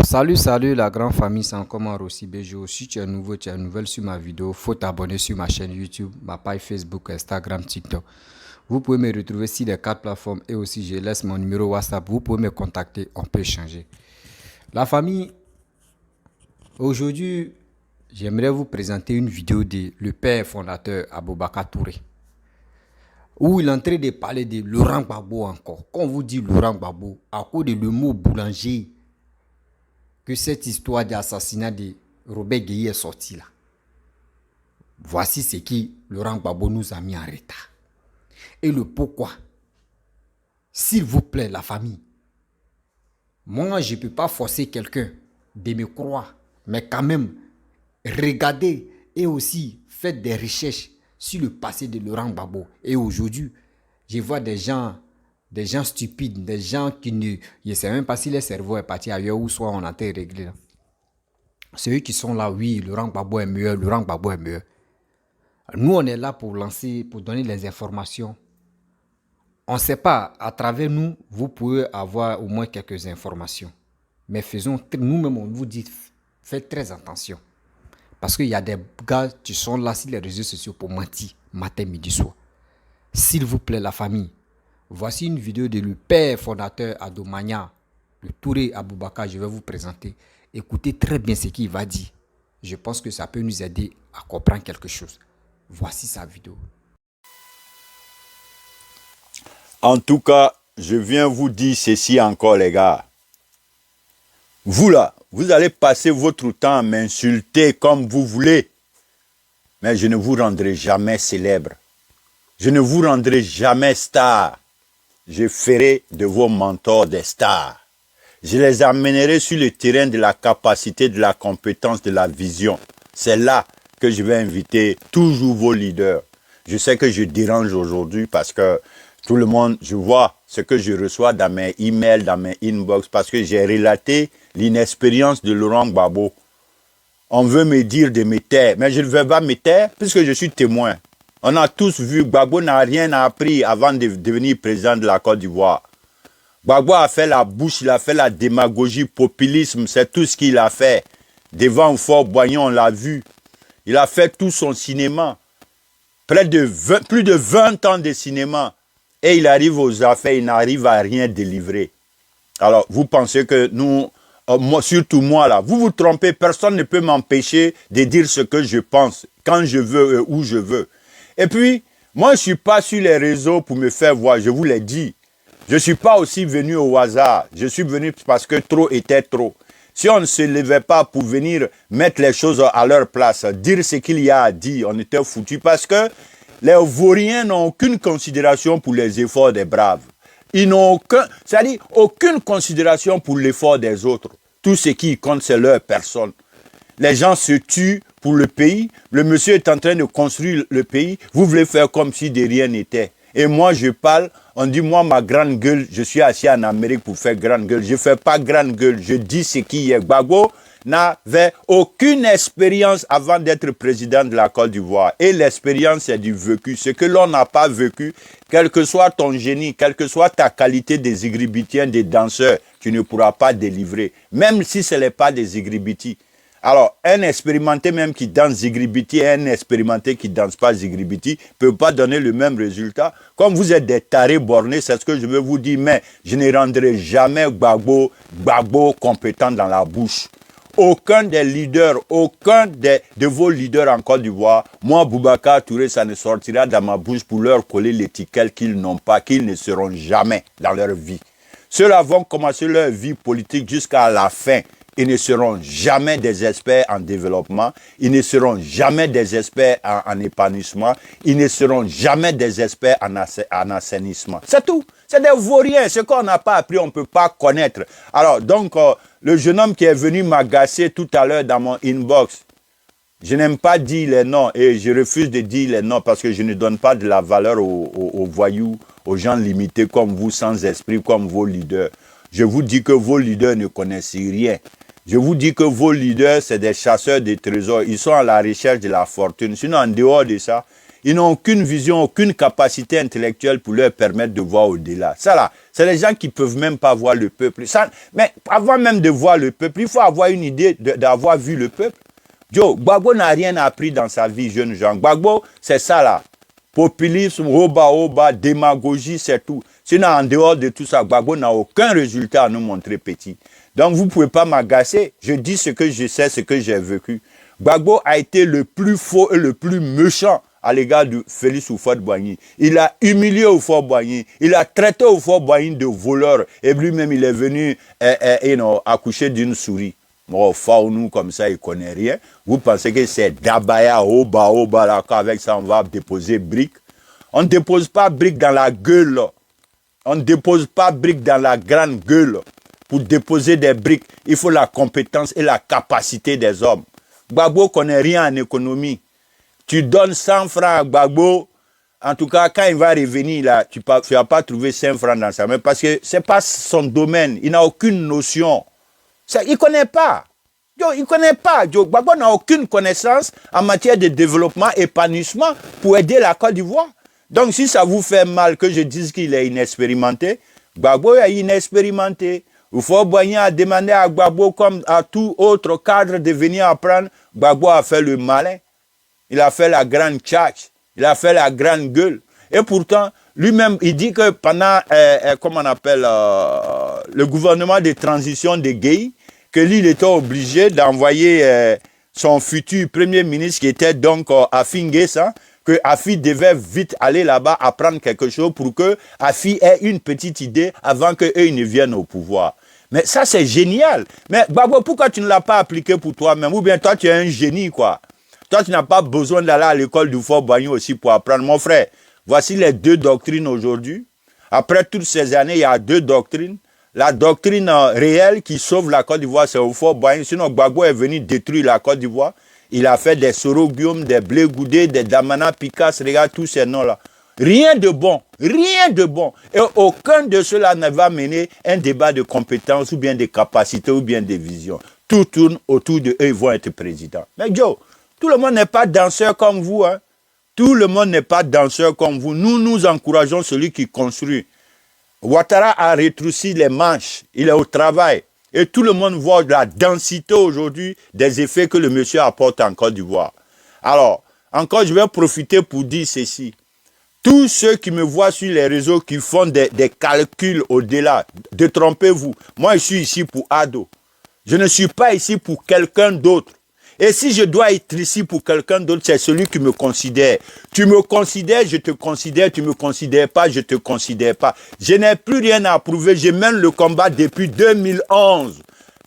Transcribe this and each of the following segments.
Salut la grande famille, c'est encore moi Rossi Bejo. Si tu es nouveau, tu es nouvelle sur ma vidéo, faut t'abonner sur ma chaîne YouTube, ma page Facebook, Instagram, TikTok. Vous pouvez me retrouver sur les quatre plateformes et aussi je laisse mon numéro WhatsApp. Vous pouvez me contacter, on peut échanger. La famille, aujourd'hui, j'aimerais vous présenter une vidéo de le père fondateur Aboubakar Touré, où il est en train de parler de Laurent Gbagbo encore. Quand on vous dit Laurent Gbagbo, à cause de le mot boulanger, que cette histoire d'assassinat de Robert Gueye est sortie là. Voici ce qui Laurent Gbagbo nous a mis en retard. Et le pourquoi. S'il vous plaît, la famille. Moi, je ne peux pas forcer quelqu'un de me croire. Mais quand même, regardez et aussi faites des recherches sur le passé de Laurent Gbagbo. Et aujourd'hui, je vois des gens stupides, des gens qui ne... Je ne sais même pas si leur cerveau est parti ailleurs ou soit on a été réglé. Ceux qui sont là, oui, Laurent Gbagbo est meilleur, Laurent Gbagbo est meilleur. Nous, on est là pour lancer, pour donner les informations. On ne sait pas, à travers nous, vous pouvez avoir au moins quelques informations. Mais faisons, nous-mêmes, on vous dit, faites très attention. Parce qu'il y a des gars qui sont là sur les réseaux sociaux pour mentir, matin, midi, soir. S'il vous plaît, la famille, voici une vidéo de le père fondateur Adomania, le Touré Aboubakar, je vais vous présenter. Écoutez très bien ce qu'il va dire. Je pense que ça peut nous aider à comprendre quelque chose. Voici sa vidéo. En tout cas, je viens vous dire ceci encore, les gars. Vous là, vous allez passer votre temps à m'insulter comme vous voulez. Mais je ne vous rendrai jamais célèbre. Je ne vous rendrai jamais star. Je ferai de vos mentors des stars. Je les amènerai sur le terrain de la capacité, de la compétence, de la vision. C'est là que je vais inviter toujours vos leaders. Je sais que je dérange aujourd'hui parce que tout le monde, je vois ce que je reçois dans mes emails, dans mes inbox, parce que j'ai relaté l'inexpérience de Laurent Gbagbo. On veut me dire de me taire, mais je ne vais pas me taire puisque je suis témoin. On a tous vu, Gbagbo n'a rien appris avant de devenir président de la Côte d'Ivoire. Gbagbo a fait la bouche, il a fait la démagogie, populisme, c'est tout ce qu'il a fait. Devant Fort Boignon, on l'a vu. Il a fait tout son cinéma. Plus de 20 ans de cinéma. Et il arrive aux affaires, il n'arrive à rien délivrer. Alors, vous pensez que nous, moi, surtout moi là, vous vous trompez, personne ne peut m'empêcher de dire ce que je pense, quand je veux, où je veux. Et puis, moi, je ne suis pas sur les réseaux pour me faire voir, je vous l'ai dit. Je ne suis pas aussi venu au hasard, je suis venu parce que trop était trop. Si on ne se levait pas pour venir mettre les choses à leur place, dire ce qu'il y a à dire, on était foutu parce que les Vauriens n'ont aucune considération pour les efforts des braves. Ils n'ont aucune considération pour l'effort des autres. Tout ce qui compte, c'est leur personne. Les gens se tuent pour le pays. Le monsieur est en train de construire le pays. Vous voulez faire comme si de rien n'était. Et moi, je parle, on dit, moi, ma grande gueule, je suis assis en Amérique pour faire grande gueule. Je ne fais pas grande gueule, je dis ce qui est. Gbagbo n'avait aucune expérience avant d'être président de la Côte d'Ivoire. Et l'expérience, c'est du vécu. Ce que l'on n'a pas vécu, quel que soit ton génie, quelle que soit ta qualité des égribitiens, des danseurs, tu ne pourras pas délivrer. Même si ce n'est pas des égribitis. Alors, un expérimenté même qui danse Zigribiti et un expérimenté qui ne danse pas Zigribiti ne peut pas donner le même résultat. Comme vous êtes des tarés bornés, c'est ce que je veux vous dire, mais je ne rendrai jamais Gbagbo compétent dans la bouche. Aucun des leaders, aucun de vos leaders en Côte d'Ivoire, moi, Boubacar Touré, ça ne sortira dans ma bouche pour leur coller l'étiquette qu'ils n'ont pas, qu'ils ne seront jamais dans leur vie. Ceux-là vont commencer leur vie politique jusqu'à la fin. Ils ne seront jamais des experts en développement, ils ne seront jamais des experts en épanouissement, ils ne seront jamais des experts en assainissement. C'est tout. C'est des vauriens. Ce qu'on n'a pas appris, on ne peut pas connaître. Alors, donc, le jeune homme qui est venu m'agacer tout à l'heure dans mon inbox, je n'aime pas dire les noms et je refuse de dire les noms parce que je ne donne pas de la valeur aux voyous, aux gens limités comme vous, sans esprit, comme vos leaders. Je vous dis que vos leaders ne connaissent rien. Je vous dis que vos leaders, c'est des chasseurs de trésors. Ils sont à la recherche de la fortune. Sinon, en dehors de ça, Ils n'ont aucune vision, aucune capacité intellectuelle pour leur permettre de voir au-delà. Ça là, c'est les gens qui ne peuvent même pas voir le peuple. Ça, mais avant même de voir le peuple, il faut avoir une idée d'avoir vu le peuple. Joe, Gbagbo n'a rien appris dans sa vie, jeune gens. Gbagbo, c'est ça là. Populisme, oba, démagogie, c'est tout. Sinon, en dehors de tout ça, Gbagbo n'a aucun résultat à nous montrer petit. Donc, vous ne pouvez pas m'agacer. Je dis ce que je sais, ce que j'ai vécu. Gbagbo a été le plus faux et le plus méchant à l'égard de Félix Houphouët-Boigny. Il a humilié Houphouët-Boigny. Il a traité Houphouët-Boigny de voleur. Et lui-même, il est venu accoucher d'une souris. Bon, nous comme ça, il ne connaît rien. Vous pensez que c'est Dabaya, Oba, là, qu'avec ça, on va déposer briques. On ne dépose pas briques dans la gueule. On ne dépose pas briques dans la grande gueule. Pour déposer des briques, il faut la compétence et la capacité des hommes. Gbagbo ne connaît rien en économie. Tu donnes 100 francs à Gbagbo, en tout cas, quand il va revenir, là, tu ne vas pas trouver 5 francs dans sa main parce que ce n'est pas son domaine. Il n'a aucune notion. Il ne connaît pas. Il ne connaît pas. Gbagbo n'a aucune connaissance en matière de développement, épanouissement pour aider la Côte d'Ivoire. Donc, si ça vous fait mal que je dise qu'il est inexpérimenté, Gbagbo est inexpérimenté. Houphouët-Boigny a demandé à Gbagbo, comme à tout autre cadre, de venir apprendre. Gbagbo a fait le malin. Il a fait la grande tchatch. Il a fait la grande gueule. Et pourtant, lui-même, il dit que pendant, comment on appelle, le gouvernement de transition de Gueye, que lui, il était obligé d'envoyer son futur premier ministre, qui était donc Afi N'Guessan, que Afi devait vite aller là-bas apprendre quelque chose pour que Afi ait une petite idée avant qu'eux ne viennent au pouvoir. Mais ça, c'est génial. Mais Gbagbo, pourquoi tu ne l'as pas appliqué pour toi-même? Ou bien toi, tu es un génie, quoi. Toi, tu n'as pas besoin d'aller à l'école du Houphouët-Boigny aussi pour apprendre. Mon frère, voici les 2 doctrines aujourd'hui. Après toutes ces années, il y a 2 doctrines. La doctrine réelle qui sauve la Côte d'Ivoire, c'est Houphouët-Boigny. Sinon, Gbagbo est venu détruire la Côte d'Ivoire. Il a fait des Soroguium, des Blé Goudé, des Damana Picasse, regarde tous ces noms-là. Rien de bon, rien de bon. Et aucun de cela ne va mener un débat de compétences ou bien de capacités ou bien de vision. Tout tourne autour de eux, ils vont être présidents. Mais Joe, tout le monde n'est pas danseur comme vous. Hein. Tout le monde n'est pas danseur comme vous. Nous encourageons celui qui construit. Ouattara a rétréci les manches. Il est au travail. Et tout le monde voit la densité aujourd'hui des effets que le monsieur apporte en Côte d'Ivoire. Alors, encore, je vais profiter pour dire ceci. Tous ceux qui me voient sur les réseaux qui font des calculs au-delà, détrompez-vous. Moi, je suis ici pour Ado. Je ne suis pas ici pour quelqu'un d'autre. Et si je dois être ici pour quelqu'un d'autre, c'est celui qui me considère. Tu me considères, je te considère. Tu ne me considères pas, je ne te considère pas. Je n'ai plus rien à prouver. Je mène le combat depuis 2011.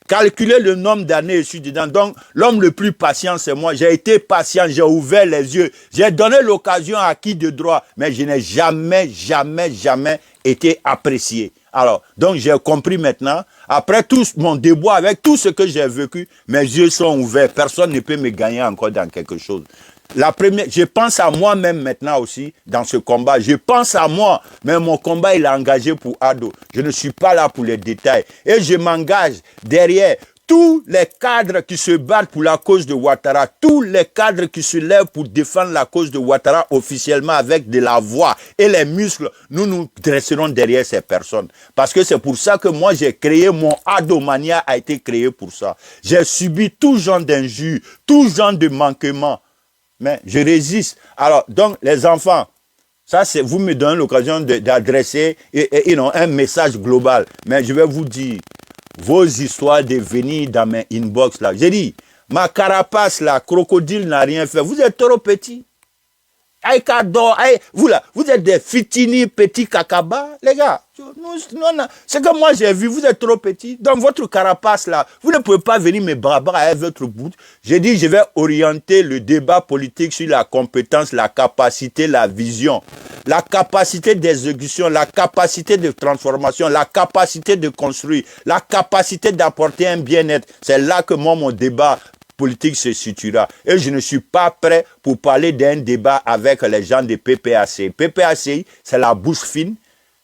Calculez le nombre d'années, je suis dedans. Donc, l'homme le plus patient, c'est moi. J'ai été patient, j'ai ouvert les yeux. J'ai donné l'occasion à qui de droit. Mais je n'ai jamais été apprécié. Alors, donc j'ai compris maintenant, après tout mon débois, avec tout ce que j'ai vécu, mes yeux sont ouverts. Personne ne peut me gagner encore dans quelque chose. La première, je pense à moi-même maintenant aussi dans ce combat. Je pense à moi, mais mon combat il est engagé pour Ado. Je ne suis pas là pour les détails. Et je m'engage derrière tous les cadres qui se battent pour la cause de Ouattara, tous les cadres qui se lèvent pour défendre la cause de Ouattara officiellement avec de la voix et les muscles, nous nous dresserons derrière ces personnes. Parce que c'est pour ça que moi j'ai créé, mon Adomania a été créé pour ça. J'ai subi tout genre d'injures, tout genre de manquements, mais je résiste. Alors, donc les enfants, ça c'est, vous me donnez l'occasion d'adresser un message global, mais je vais vous dire, vos histoires de venir dans mes inbox là. J'ai dit, ma carapace là, crocodile n'a rien fait. Vous êtes trop petit. Vous là, vous êtes des fitini petits cacabas, les gars. C'est que moi j'ai vu, vous êtes trop petits. Dans votre carapace là, vous ne pouvez pas venir me barbar avec votre bout. J'ai dit, je vais orienter le débat politique sur la compétence, la capacité, la vision. La capacité d'exécution, la capacité de transformation, la capacité de construire, la capacité d'apporter un bien-être. C'est là que moi, mon débat politique se situera. Et je ne suis pas prêt pour parler d'un débat avec les gens de PPACI. PPACI, c'est la bouche fine,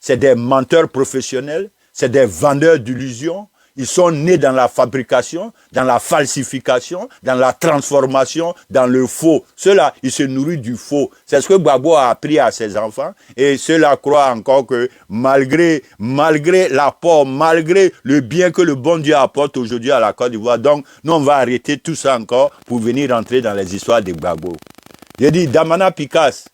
c'est des menteurs professionnels, c'est des vendeurs d'illusions. Ils sont nés dans la fabrication, dans la falsification, dans la transformation, dans le faux. Ceux-là, ils se nourrissent du faux. C'est ce que Gbagbo a appris à ses enfants. Et ceux-là croient encore que malgré l'apport, malgré le bien que le bon Dieu apporte aujourd'hui à la Côte d'Ivoire, donc nous on va arrêter tout ça encore pour venir rentrer dans les histoires de Gbagbo. J'ai dit, Damana Picasse,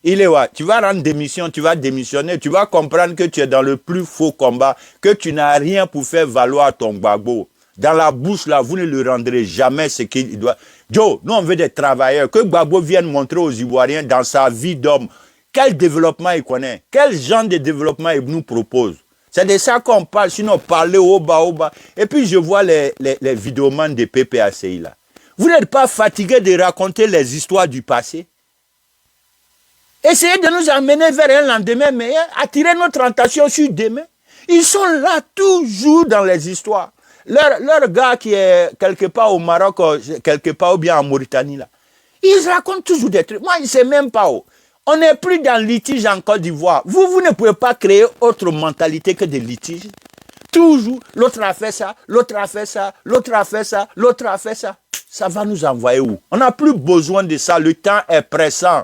il est où? Tu vas rendre démission, tu vas démissionner, tu vas comprendre que tu es dans le plus faux combat, que tu n'as rien pour faire valoir ton Gbagbo. Dans la bouche, là, vous ne le rendrez jamais ce qu'il doit. Joe, nous on veut des travailleurs, que Gbagbo vienne montrer aux Ivoiriens dans sa vie d'homme, quel développement il connaît, quel genre de développement il nous propose. C'est de ça qu'on parle, sinon parler au bas. Et puis je vois les vidéomans de PPACI là. Vous n'êtes pas fatigué de raconter les histoires du passé? Essayez de nous amener vers un lendemain meilleur, attirer notre attention sur demain. Ils sont là toujours dans les histoires. Leur gars qui est quelque part au Maroc, quelque part ou bien en Mauritanie, là, ils racontent toujours des trucs. Moi, je ne sais même pas où. On n'est plus dans le litige en Côte d'Ivoire. Vous ne pouvez pas créer autre mentalité que des litiges. Toujours, l'autre a fait ça, l'autre a fait ça, l'autre a fait ça, l'autre a fait ça. Ça va nous envoyer où? On n'a plus besoin de ça. Le temps est pressant.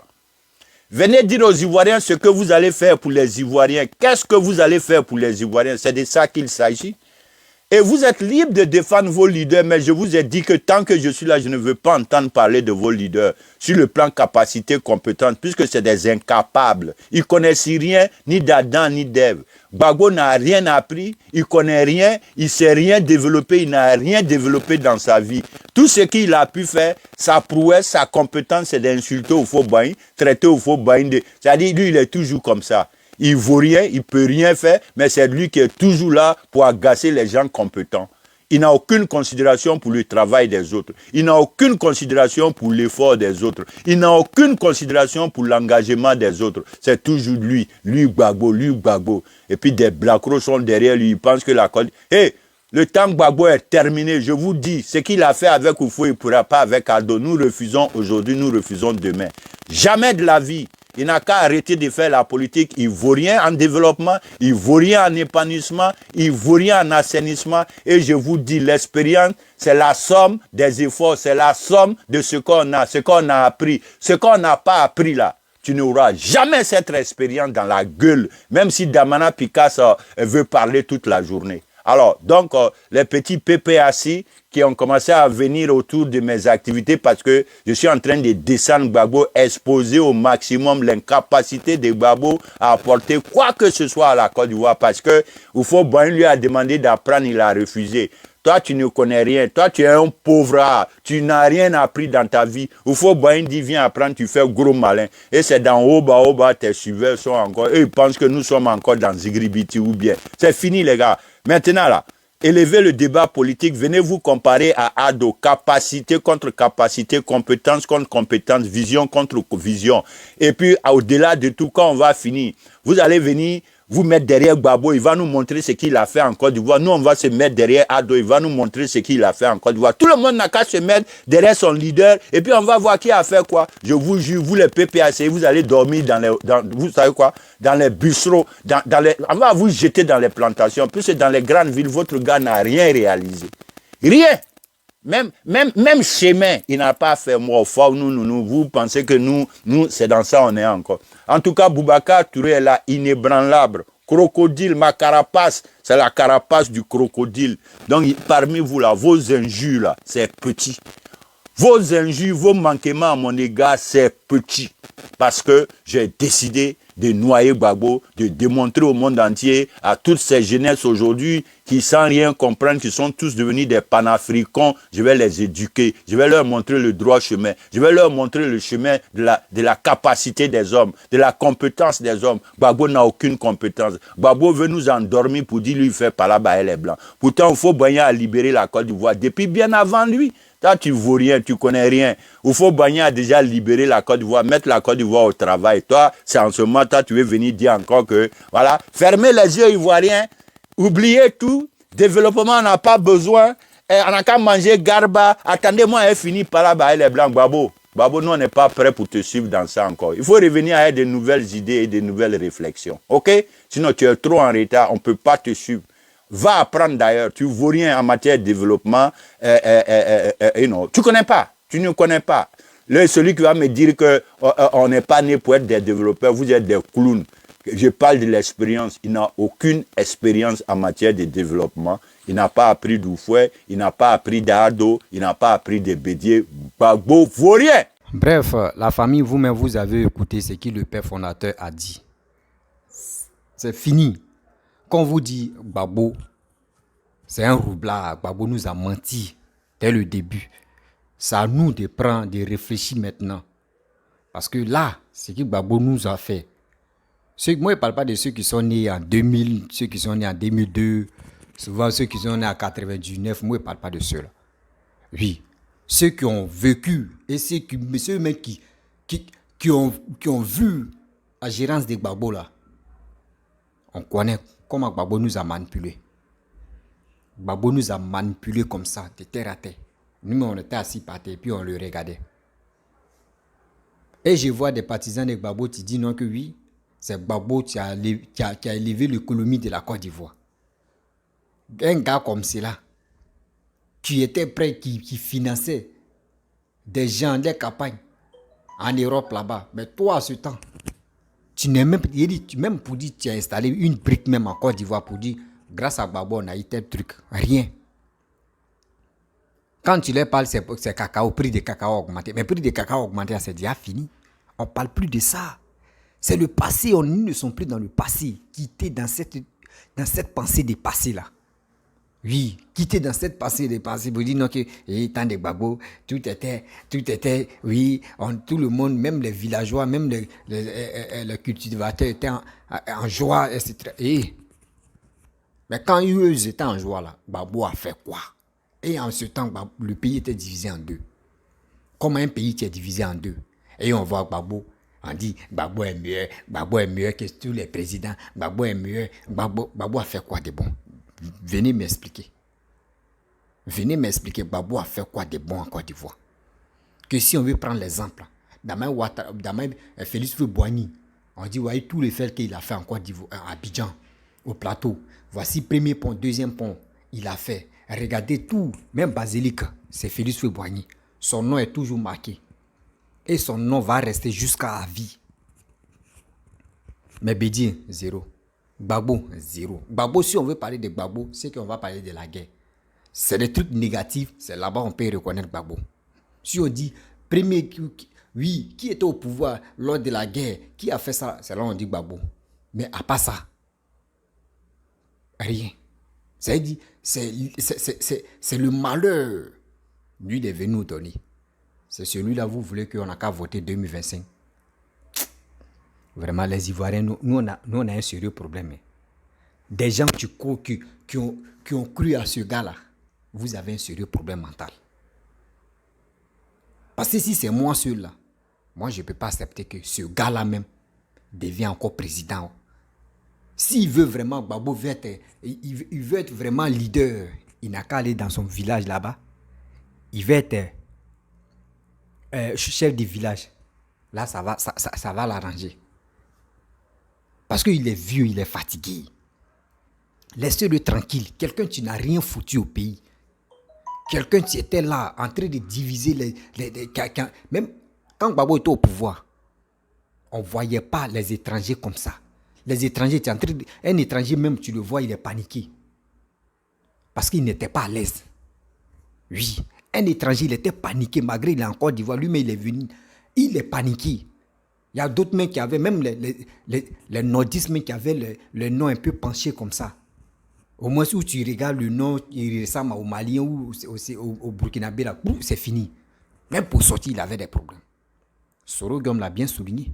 Venez dire aux Ivoiriens ce que vous allez faire pour les Ivoiriens. Qu'est-ce que vous allez faire pour les Ivoiriens? C'est de ça qu'il s'agit. Et vous êtes libre de défendre vos leaders, mais je vous ai dit que tant que je suis là, je ne veux pas entendre parler de vos leaders sur le plan capacité, compétence, puisque c'est des incapables. Ils ne connaissent rien, ni d'Adam, ni d'Ève. Gbagbo n'a rien appris, il ne connaît rien, il ne sait rien développer, il n'a rien développé dans sa vie. Tout ce qu'il a pu faire, sa prouesse, sa compétence, c'est d'insulter au faux bain, traiter au faux bain. C'est-à-dire, lui, il est toujours comme ça. Il ne vaut rien, il ne peut rien faire, mais c'est lui qui est toujours là pour agacer les gens compétents. Il n'a aucune considération pour le travail des autres. Il n'a aucune considération pour l'effort des autres. Il n'a aucune considération pour l'engagement des autres. C'est toujours lui Gbagbo, lui Gbagbo. Et puis des blacros sont derrière lui, ils pensent que la Côte... Hey, le temps Gbagbo est terminé, je vous dis, ce qu'il a fait avec Oufou, il ne pourra pas avec Ado. Nous refusons aujourd'hui, nous refusons demain. Jamais de la vie. Il n'a qu'à arrêter de faire la politique. Il ne vaut rien en développement, il ne vaut rien en épanouissement, il ne vaut rien en assainissement. Et je vous dis, l'expérience, c'est la somme des efforts, c'est la somme de ce qu'on a appris. Ce qu'on n'a pas appris là, tu n'auras jamais cette expérience dans la gueule, même si Damana Picasse veut parler toute la journée. Alors, donc, les petits PPAC qui ont commencé à venir autour de mes activités parce que je suis en train de descendre Gbagbo, exposer au maximum l'incapacité de Gbagbo à apporter quoi que ce soit à la Côte d'Ivoire parce que Oufou Boigny lui a demandé d'apprendre, il a refusé. Toi, tu ne connais rien. Toi, tu es un pauvre. Tu n'as rien appris dans ta vie. Oufou Boigny dit, viens apprendre, tu fais gros malin. Et c'est dans Oba, tes suiveurs sont encore... Eux, ils pensent que nous sommes encore dans Zigribiti ou bien. C'est fini, les gars. Maintenant, là, élevez le débat politique. Venez vous comparer à Ado. Capacité contre capacité, compétence contre compétence, vision contre vision. Et puis, au-delà de tout, quand on va finir, vous allez venir... vous mettre derrière Gbagbo, il va nous montrer ce qu'il a fait en Côte d'Ivoire. Nous, on va se mettre derrière Ado, il va nous montrer ce qu'il a fait en Côte d'Ivoire. Tout le monde n'a qu'à se mettre derrière son leader et puis on va voir qui a fait quoi. Je vous jure, vous les PPAC, vous allez dormir vous savez quoi, dans les bistrots, on va vous jeter dans les plantations. Puisque dans les grandes villes, votre gars n'a rien réalisé. Rien. Même chemin, il n'a pas fait moi. Nous, vous pensez que nous, c'est dans ça on est encore. En tout cas, Boubacar Touré est là, inébranlable. Crocodile, ma carapace, c'est la carapace du crocodile. Donc, parmi vous là, vos injures là, c'est petit. Vos injures, vos manquements à mon égard, c'est petit. Parce que j'ai décidé de noyer Gbagbo, de démontrer au monde entier, à toutes ces jeunesses aujourd'hui qui sans rien comprendre, qui sont tous devenus des panafricains, je vais les éduquer, je vais leur montrer le droit chemin, je vais leur montrer le chemin de la capacité des hommes, de la compétence des hommes. Gbagbo n'a aucune compétence. Gbagbo veut nous endormir pour dire lui il fait Palaba et les blancs. Pourtant, il faut Boigny à libérer la Côte d'Ivoire depuis bien avant lui. Toi, tu ne vaux rien, tu ne connais rien. Oufou Boigny a déjà libéré la Côte d'Ivoire, mettre la Côte d'Ivoire au travail. Toi, c'est en ce moment, toi, tu veux venir dire encore que, voilà, fermez les yeux ivoiriens, oubliez tout, développement, on n'a pas besoin, on n'a qu'à manger garba, attendez-moi, elle finit par là, bah, elle est blanche, Gbagbo, nous, on n'est pas prêt pour te suivre dans ça encore. Il faut revenir avec de nouvelles idées et de nouvelles réflexions, ok? Sinon, tu es trop en retard, on ne peut pas te suivre. Va apprendre d'ailleurs. Tu ne vaux rien en matière de développement. Tu ne connais pas. Tu ne connais pas. Celui qui va me dire qu'on n'est pas né pour être des développeurs, vous êtes des clowns. Je parle de l'expérience. Il n'a aucune expérience en matière de développement. Il n'a pas appris d'Oufouet, il n'a pas appris d'Ardo, il n'a pas appris de Bédier. Gbagbo vaut rien. Bref, la famille, vous-même, vous avez écouté ce que le père fondateur a dit. C'est fini. Quand on vous dit Gbagbo, c'est un roublard. Gbagbo nous a menti dès le début. C'est à nous de prendre, de réfléchir maintenant. Parce que là, ce que Gbagbo nous a fait, moi, je ne parle pas de ceux qui sont nés en 2000, ceux qui sont nés en 2002, souvent ceux qui sont nés en 99, moi, je ne parle pas de ceux-là. Oui, ceux qui ont vécu et ceux même qui ont vu la gérance des Gbagbo là, on connaît comment Gbagbo nous a manipulés. Gbagbo nous a manipulés comme ça, de terre à terre. Nous, on était assis par terre, puis on le regardait. Et je vois des partisans de Gbagbo qui disent non que oui, c'est Gbagbo qui a élevé l'économie de la Côte d'Ivoire. Un gars comme cela, qui était prêt, qui finançait des gens, des campagnes en Europe là-bas. Mais toi, à ce temps, tu n'es même, même pour dire, tu as installé une brique même en Côte d'Ivoire pour dire, grâce à Gbagbo, on a eu tel truc. Rien. Quand tu leur parles, c'est cacao, prix de cacao augmenté. Mais prix de cacao augmenté, c'est déjà fini. On ne parle plus de ça. C'est le passé. Nous ne sommes plus dans le passé. Quitter dans cette pensée des passés là. Oui, quitter dans cette pensée des passés. Vous dites non que tant de Gbagbo, tout était, oui, tout le monde, même les villageois, même les cultivateurs étaient en joie, etc. Mais quand eux étaient en joie là, Gbagbo a fait quoi? Et en ce temps, le pays était divisé en deux. Comme un pays qui est divisé en deux. Et on voit Gbagbo, on dit Gbagbo est meilleur que tous les présidents. Gbagbo est meilleur. Gbagbo a fait quoi de bon? Venez m'expliquer. Gbagbo a fait quoi de bon en Côte d'Ivoire? Que si on veut prendre l'exemple, Damain Félix Houphouët-Boigny, on dit voyez tous les faits qu'il a fait en Côte d'Ivoire, à Abidjan, au plateau. Voici premier pont, deuxième pont, il a fait. Regardez tout, même Basilique, c'est Félix Houphouët-Boigny. Son nom est toujours marqué. Et son nom va rester jusqu'à la vie. Mais Bédier, zéro. Gbagbo, zéro. Gbagbo, si on veut parler de Gbagbo, c'est qu'on va parler de la guerre. C'est des trucs négatifs, c'est là-bas on peut reconnaître Gbagbo. Si on dit, premier, oui, qui était au pouvoir lors de la guerre, qui a fait ça, c'est là on dit Gbagbo. Mais à part ça, rien. C'est-à-dire, c'est le malheur. Lui, il est venu nous donner. C'est celui-là, vous voulez qu'on n'a qu'à voter 2025. Vraiment, les Ivoiriens, nous on a un sérieux problème. Des gens qui ont cru à ce gars-là, vous avez un sérieux problème mental. Parce que si c'est moi seul-là, moi, je ne peux pas accepter que ce gars-là même devienne encore président. S'il veut vraiment, Gbagbo il veut être vraiment leader, il n'a qu'à aller dans son village là-bas. Il veut être chef du village. Là, ça va l'arranger. Parce qu'il est vieux, il est fatigué. Laissez-le tranquille. Quelqu'un qui n'a rien foutu au pays. Quelqu'un qui était là, en train de diviser même quand Gbagbo était au pouvoir, on ne voyait pas les étrangers comme ça. Les étrangers étaient en train de... Un étranger même, tu le vois, il est paniqué. Parce qu'il n'était pas à l'aise. Oui, un étranger, il était paniqué, malgré il est en Côte d'Ivoire. Lui-même, il est venu. Il est paniqué. Il y a d'autres mecs qui avaient, même les nordistes qui avaient le nom un peu penché comme ça. Au moins, où tu regardes le nom, il ressemble au Malien ou au Burkinabé, c'est fini. Même pour sortir, il avait des problèmes. Soro Guillaume l'a bien souligné.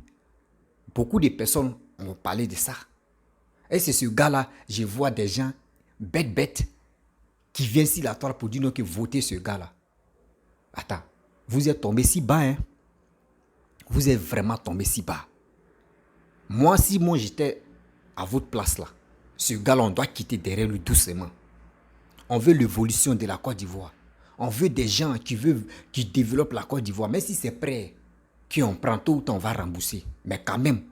Beaucoup de personnes ont parlé de ça. Et c'est ce gars-là, je vois des gens bêtes, qui viennent sur la toile pour dire non, que votez ce gars-là. Attends, vous êtes tombé si bas, hein? Vous êtes vraiment tombé si bas. Moi, si moi j'étais à votre place là, ce gars-là, on doit quitter derrière lui doucement. On veut l'évolution de la Côte d'Ivoire. On veut des gens qui développent la Côte d'Ivoire. Mais si c'est prêt, qu'on prend tôt ou tard, on va rembourser. Mais quand même,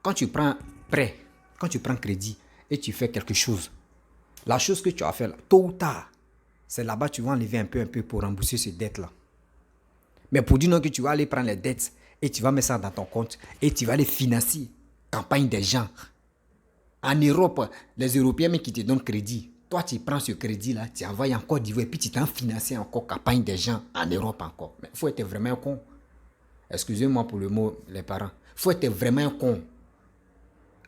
quand tu prends prêt, quand tu prends crédit et tu fais quelque chose, La chose que tu as fait là, tôt ou tard, c'est là-bas que tu vas enlever un peu pour rembourser ces dettes-là. Mais pour dire non que tu vas aller prendre les dettes et tu vas mettre ça dans ton compte et tu vas aller financer campagne des gens. En Europe, les Européens mais qui te donnent crédit, toi tu prends ce crédit-là, tu envoies en Côte d'Ivoire et puis tu t'en finances encore campagne des gens en Europe encore. Mais il faut être vraiment un con. Excusez-moi pour le mot, les parents. Il faut être vraiment un con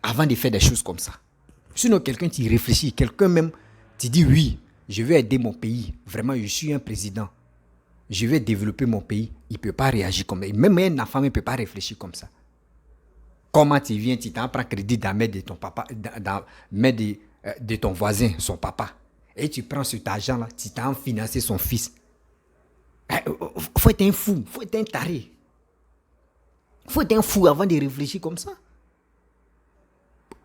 avant de faire des choses comme ça. Sinon, quelqu'un qui réfléchit, quelqu'un même, tu dis oui, je vais aider mon pays. Vraiment, je suis un président. Je vais développer mon pays. Il ne peut pas réagir comme ça. Même un enfant ne peut pas réfléchir comme ça. Comment tu viens, tu t'en prends crédit dans la main de ton papa, dans la main de ton voisin, son papa. Et tu prends cet argent-là, tu t'en finances son fils. Il faut être un fou, il faut être un taré. Il faut être un fou avant de réfléchir comme ça.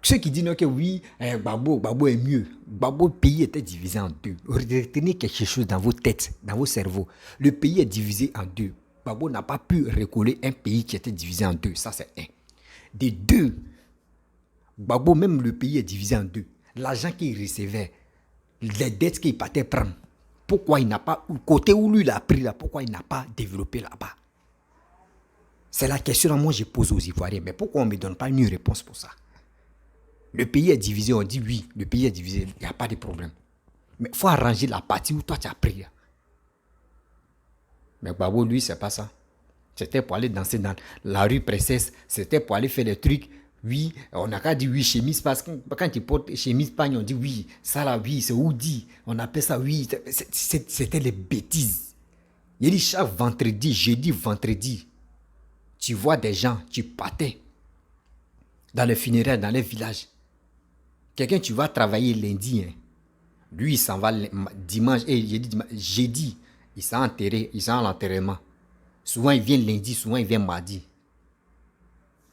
Ceux qui disent que oui, Gbagbo est mieux. Gbagbo, le pays était divisé en deux. Retenez quelque chose dans vos têtes, dans vos cerveaux. Le pays est divisé en deux. Gbagbo n'a pas pu recoller un pays qui était divisé en deux. Ça, c'est un. Des deux, Gbagbo, même le pays est divisé en deux. L'argent qu'il recevait, les dettes qu'il partait prendre, pourquoi il n'a pas, le côté où lui il a pris là, pourquoi il n'a pas développé là-bas? C'est la question que moi je pose aux Ivoiriens. Mais pourquoi on ne me donne pas une réponse pour ça? Le pays est divisé, on dit oui, le pays est divisé, il n'y a pas de problème. Mais il faut arranger la partie où toi tu as pris. Mais Gbagbo, lui, c'est pas ça. C'était pour aller danser dans la rue Princesse, c'était pour aller faire des trucs. Oui, on n'a qu'à dire oui, chemise, parce que quand tu portes chemise pagne, on dit oui, ça là, oui, c'est Oudi. On appelle ça oui, c'était les bêtises. Il dit chaque vendredi, jeudi, vendredi, tu vois des gens, tu partais dans les funérailles, dans les villages. Quelqu'un, tu vas travailler lundi, hein. Lui, il s'en va dimanche, et jeudi, il s'en enterré, il s'en à l'enterrement. Souvent, il vient lundi, souvent, il vient mardi.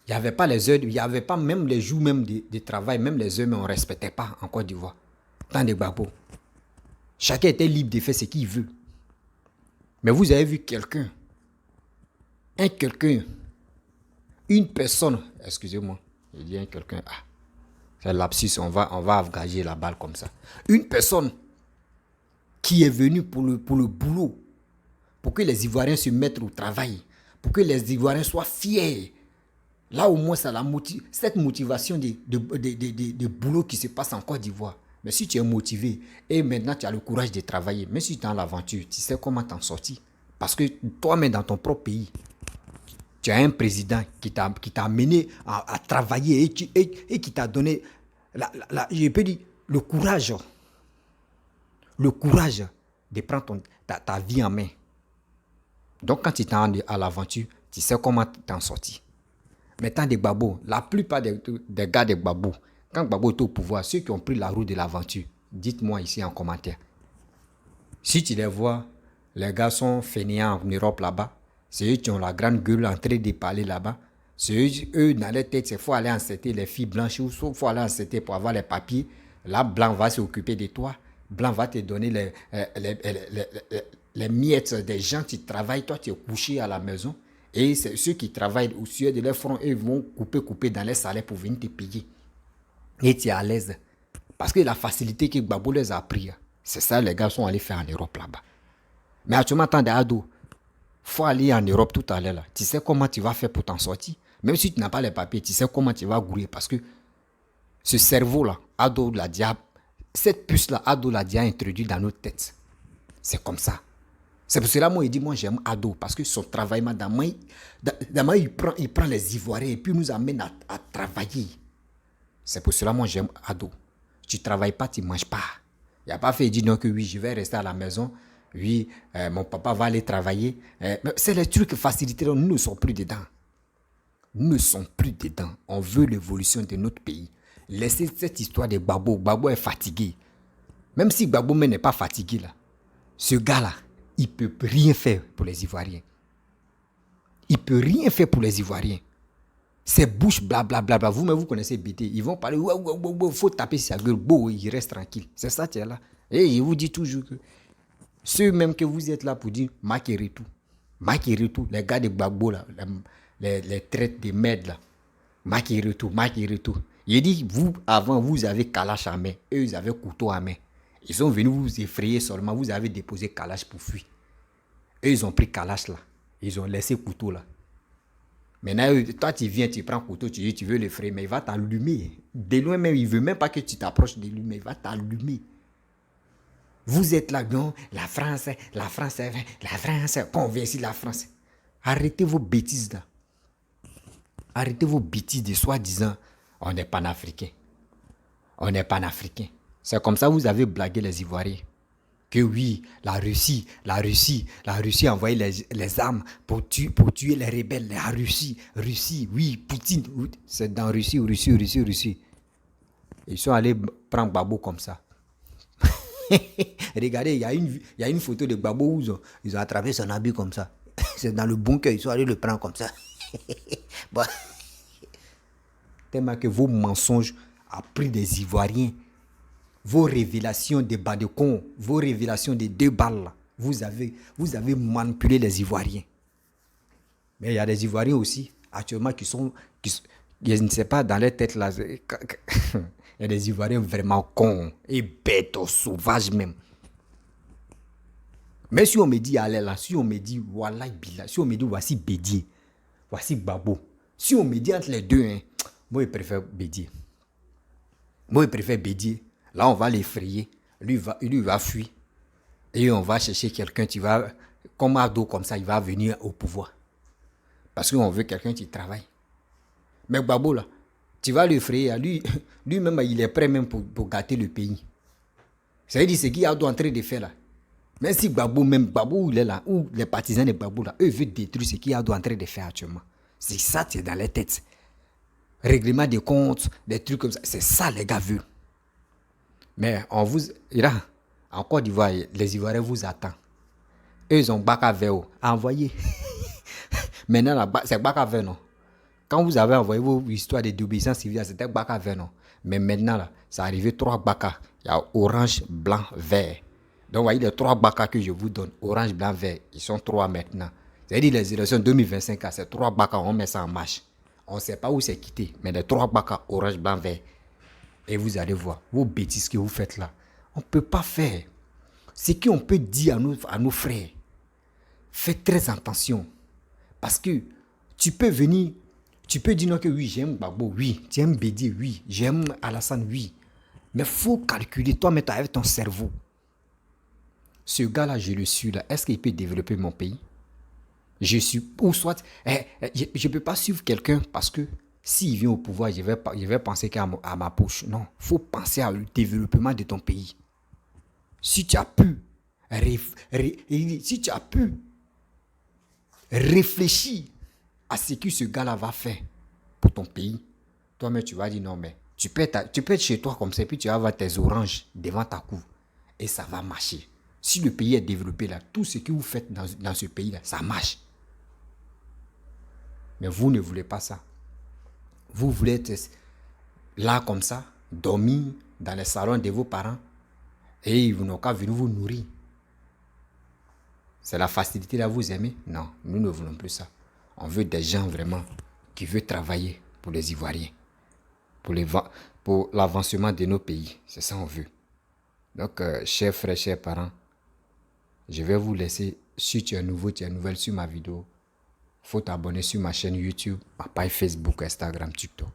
Il n'y avait pas les heures, il n'y avait pas même les jours même de travail, même les heures, mais on ne respectait pas en Côte d'Ivoire. Tant de Gbagbo. Chacun était libre de faire ce qu'il veut. Mais vous avez vu quelqu'un, une personne, excusez-moi, je dis un quelqu'un, c'est lapsus, on va engager la balle comme ça. Une personne qui est venue pour le boulot, pour que les Ivoiriens se mettent au travail, pour que les Ivoiriens soient fiers. Là, au moins, c'est cette motivation de boulot qui se passe en Côte d'Ivoire. Mais si tu es motivé et maintenant tu as le courage de travailler, même si tu es dans l'aventure, tu sais comment t'en sortir. Parce que toi-même, dans ton propre pays, tu as un président qui t'a amené à travailler et qui t'a donné, je peux dire, le courage de prendre ta vie en main. Donc, quand tu es à l'aventure, tu sais comment t'en sortir. Maintenant, des Gbagbo, la plupart des gars de Gbagbo, quand Gbagbo est au pouvoir, ceux qui ont pris la route de l'aventure, dites-moi ici en commentaire. Si tu les vois, les gars sont fainéants en Europe là-bas, c'est eux qui ont la grande gueule en train de parler là-bas. C'est eux dans leur tête, il faut aller enceter les filles blanches ou il faut aller enceter pour avoir les papiers. Là, Blanc va s'occuper de toi. Blanc va te donner les miettes des gens qui travaillent. Toi, tu es couché à la maison. Et ceux qui travaillent au sujet de leur front, ils vont couper dans les salaires pour venir te payer. Et tu es à l'aise. Parce que la facilité que Gbagbo les a pris, c'est ça les gars sont allés faire en Europe là-bas. Mais actuellement, tant d'ado, il faut aller en Europe tout à l'heure là. Tu sais comment tu vas faire pour t'en sortir. Même si tu n'as pas les papiers, tu sais comment tu vas grouiller. Parce que ce cerveau-là, Ado l'a dit, cette puce-là, Ado l'a dit introduit dans notre tête. C'est comme ça. C'est pour cela, moi, il dit, moi, j'aime Ado, parce que son travail, il prend les Ivoiriens et puis nous amène à travailler. C'est pour cela, moi, j'aime Ado. Tu ne travailles pas, tu ne manges pas. Il n'a pas fait, il dit non que oui, je vais rester à la maison. Oui, mon papa va aller travailler. C'est les trucs facilités, nous ne sommes plus dedans. Nous ne sommes plus dedans. On veut l'évolution de notre pays. Laissez cette histoire de Gbagbo. Gbagbo est fatigué. Même si Gbagbo n'est pas fatigué, là, ce gars-là, il ne peut rien faire pour les Ivoiriens. Il ne peut rien faire pour les Ivoiriens. Ces bouches blablabla, vous-même vous connaissez BT, ils vont parler, il faut taper sa gueule, il reste tranquille. C'est ça, tu es là. Et je vous dis toujours que ceux même que vous êtes là pour dire, Makéry tout, les gars de Gbagbo, là, les traites de merde, là, Makéry tout. Il dit, vous, avant, vous avez Kalash à main, eux, ils avaient couteau à main. Ils sont venus vous effrayer seulement. Vous avez déposé Kalash pour fuir. Eux, ils ont pris Kalash là. Ils ont laissé couteau là. Maintenant, toi, tu viens, tu prends couteau, tu dis, tu veux l'effrayer, mais il va t'allumer. De loin même, il ne veut même pas que tu t'approches de lui, mais il va t'allumer. Vous êtes là, non, la France, quand on vient ici, la France. Arrêtez vos bêtises là. Arrêtez vos bêtises de soi-disant, on n'est pas africain. On n'est pas africain. C'est comme ça que vous avez blagué les Ivoiriens. Que oui, la Russie a envoyé les armes pour tuer les rebelles. La Russie, oui, Poutine. C'est dans Russie. Ils sont allés prendre Gbagbo comme ça. Regardez, il y a une photo de Gbagbo où ils ont attrapé son habit comme ça. C'est dans le bunker, ils sont allés le prendre comme ça. Bon. Tellement que vos mensonges ont pris des Ivoiriens. Vos révélations des bas de con, vos révélations des 2 balles, là, vous avez manipulé les Ivoiriens. Mais il y a des Ivoiriens aussi, actuellement, qui sont je ne sais pas, dans leur tête, là, il y a des Ivoiriens vraiment cons et bêtes, sauvages même. Mais si on me dit, allez là, si on me dit, voilà, si on me dit, voici Bédié, voici Gbagbo, si on me dit entre les deux, hein, moi, je préfère Bédié. Là, on va l'effrayer. Lui, il va fuir. Et on va chercher quelqu'un qui va, comme ado, comme ça, il va venir au pouvoir. Parce qu'on veut quelqu'un qui travaille. Mais Gbagbo, là, tu vas l'effrayer. Lui-même, il est prêt même pour gâter le pays. Ça veut dire ce qu'il est en train de faire là. Même si Gbagbo, où il est là, où les partisans de Gbagbo, là, eux veulent détruire ce qu'il est en train de faire actuellement. C'est ça, c'est dans les têtes. Règlement des comptes, des trucs comme ça. C'est ça, les gars veulent. Mais en Côte d'Ivoire, les Ivoiriens vous attendent. Eux, ils ont Baka Veo envoyé. Maintenant, c'est Baka Veo, non? Quand vous avez envoyé vos histoires de désobéissance civile, c'était Baka Veo, non? Mais maintenant, là, c'est arrivé 3 Baka. Il y a orange, blanc, vert. Donc, vous voyez les 3 Baka que je vous donne, orange, blanc, vert, ils sont 3 maintenant. C'est-à-dire les élections 2025, c'est 3 Baka, on met ça en marche. On ne sait pas où c'est quitté, mais les 3 Baka, orange, blanc, vert. Et vous allez voir, vos bêtises que vous faites là, on ne peut pas faire. Ce qu'on peut dire à nos frères, faites très attention. Parce que tu peux venir, tu peux dire non que oui, j'aime Gbagbo, oui, j'aime Bédié, oui, j'aime Alassane, oui. Mais il faut calculer, toi, mais avec ton cerveau. Ce gars-là, je le suis là, est-ce qu'il peut développer mon pays? Je suis, ou soit, je ne peux pas suivre quelqu'un parce que s'il vient au pouvoir, je vais penser qu'à ma poche. Non, il faut penser au développement de ton pays. Si tu as pu réfléchir à ce que ce gars-là va faire pour ton pays, toi-même, tu vas dire non, mais tu peux être chez toi comme ça, puis tu vas avoir tes oranges devant ta cour. Et ça va marcher. Si le pays est développé là, tout ce que vous faites dans ce pays-là, ça marche. Mais vous ne voulez pas ça. Vous voulez être là comme ça, dormir dans les salons de vos parents et ils n'ont qu'à venir vous nourrir. C'est la facilité là, vous aimez? Non, nous ne voulons plus ça. On veut des gens vraiment qui veulent travailler pour les Ivoiriens, pour l'avancement de nos pays. C'est ça qu'on veut. Donc, chers frères, chers parents, je vais vous laisser. Si tu es nouveau, tu es nouvelle sur ma vidéo, il faut t'abonner sur ma chaîne YouTube, ma page Facebook, Instagram, TikTok.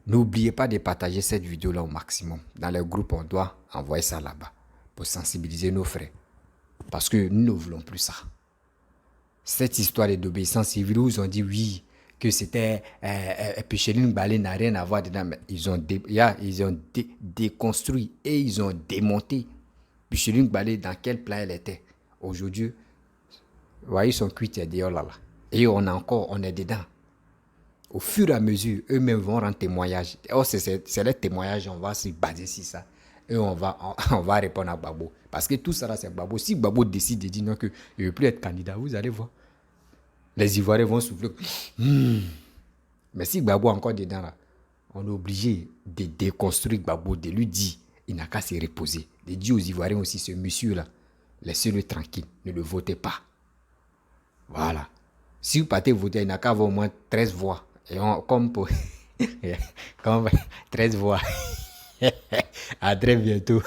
N'oubliez pas de partager cette vidéo-là au maximum. Dans les groupes, on doit envoyer ça là-bas pour sensibiliser nos frères. Parce que nous ne voulons plus ça. Cette histoire d'obéissance civile où ils ont dit oui, que c'était Picheline Balé n'a rien à voir dedans. Mais ils ont déconstruit et ils ont démonté Picheline Balé dans quel plan elle était. Aujourd'hui, vous voyez son cuit est dehors là. Et on est dedans. Au fur et à mesure, eux-mêmes vont rendre témoignage. Oh, c'est les témoignages, on va se baser sur ça. Et on va répondre à Gbagbo. Parce que tout ça là, c'est Gbagbo. Si Gbagbo décide de dire non, qu'il ne veut plus être candidat, vous allez voir. Les Ivoiriens vont souffler. Mais si Gbagbo est encore dedans là, on est obligé de déconstruire Gbagbo, de lui dire, il n'a qu'à se reposer. De dire aux Ivoiriens aussi, ce monsieur-là, laissez-le tranquille, ne le votez pas. Voilà. Si vous partez voter, il n'a qu'à avoir au moins 13 voix. Et comme 13 voix. À très bientôt.